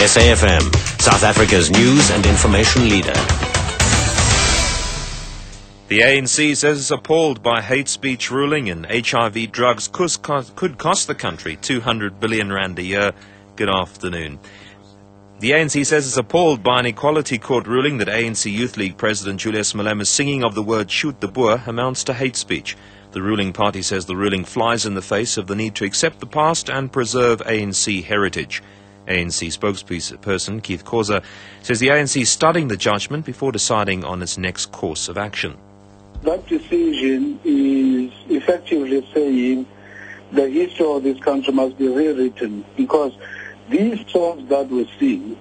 SAFM, South Africa's news and information leader. The ANC says it's appalled by hate speech ruling in HIV drugs could cost the country 200 billion rand a year. Good afternoon. The ANC says it's appalled by an Equality Court ruling that ANC Youth League President Julius Malema's singing of the word "shoot the Boer" amounts to hate speech. The ruling party says the ruling flies in the face of the need to accept the past and preserve ANC heritage. ANC spokesperson Keith Khoza says the ANC is studying the judgment before deciding on its next course of action. That decision is effectively saying the history of this country must be rewritten, because these songs that we sing,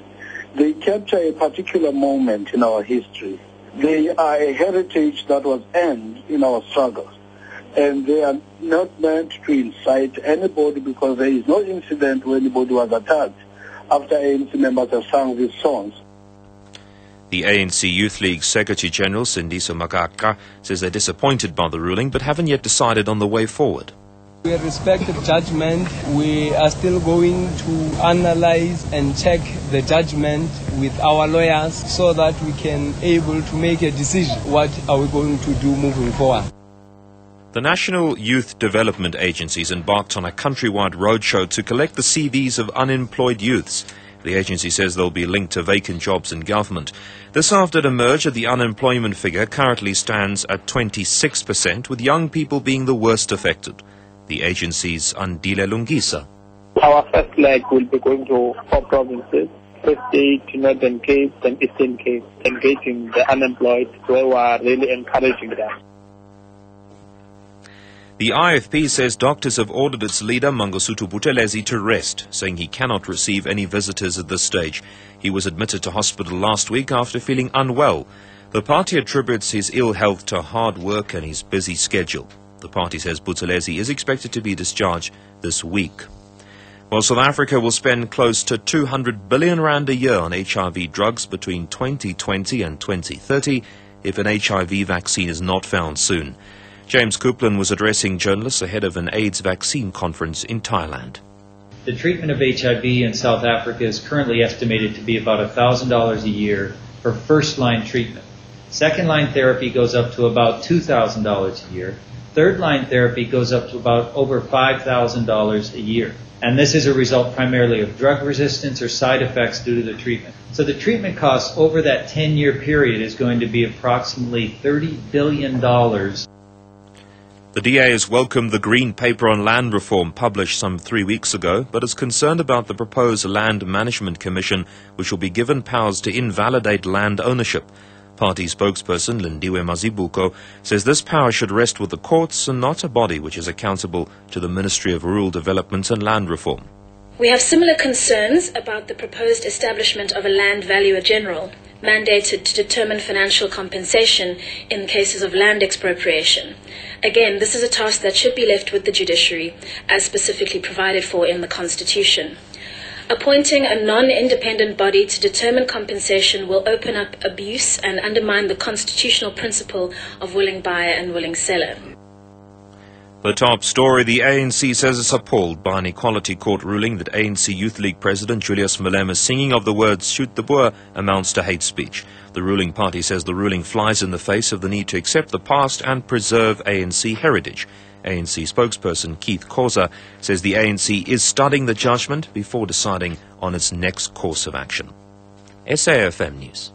they capture a particular moment in our history. They are a heritage that was earned in our struggles, and they are not meant to incite anybody, because there is no incident where anybody was attacked after ANC members have sung these songs. The ANC Youth League Secretary-General Sindiso Makaka says they're disappointed by the ruling but haven't yet decided on the way forward. We respect the judgment. We are still going to analyze and check the judgment with our lawyers so that we can able to make a decision. What are we going to do moving forward? The National Youth Development Agency has embarked on a countrywide roadshow to collect the CVs of unemployed youths. The agency says they'll be linked to vacant jobs in government. This after it emerged that the unemployment figure currently stands at 26%, with young people being the worst affected. The agency's Andile Lungisa. Our first leg will be going to 4 provinces, Free State, Northern Cape and Eastern Cape, engaging the unemployed, where we are really encouraging them. The IFP says doctors have ordered its leader, Mangosuthu Buthelezi, to rest, saying he cannot receive any visitors at this stage. He was admitted to hospital last week after feeling unwell. The party attributes his ill health to hard work and his busy schedule. The party says Buthelezi is expected to be discharged this week. Well, South Africa will spend close to 200 billion rand a year on HIV drugs between 2020 and 2030 if an HIV vaccine is not found soon. James Coupland was addressing journalists ahead of an AIDS vaccine conference in Thailand. The treatment of HIV in South Africa is currently estimated to be about $1,000 a year for first-line treatment. Second-line therapy goes up to about $2,000 a year. Third-line therapy goes up to about over $5,000 a year. And this is a result primarily of drug resistance or side effects due to the treatment. So the treatment cost over that 10-year period is going to be approximately $30 billion. The DA has welcomed the Green Paper on Land Reform published some 3 weeks ago, but is concerned about the proposed Land Management Commission, which will be given powers to invalidate land ownership. Party spokesperson Lindiwe Mazibuko says this power should rest with the courts and not a body which is accountable to the Ministry of Rural Development and Land Reform. We have similar concerns about the proposed establishment of a land valuer general, mandated to determine financial compensation in cases of land expropriation. Again, this is a task that should be left with the judiciary, as specifically provided for in the Constitution. Appointing a non-independent body to determine compensation will open up abuse and undermine the constitutional principle of willing buyer and willing seller. The top story, the ANC says it's appalled by an Equality Court ruling that ANC Youth League President Julius Malema's singing of the words "shoot the Boer" amounts to hate speech. The ruling party says the ruling flies in the face of the need to accept the past and preserve ANC heritage. ANC spokesperson Keith Khoza says the ANC is studying the judgment before deciding on its next course of action. SAFM News.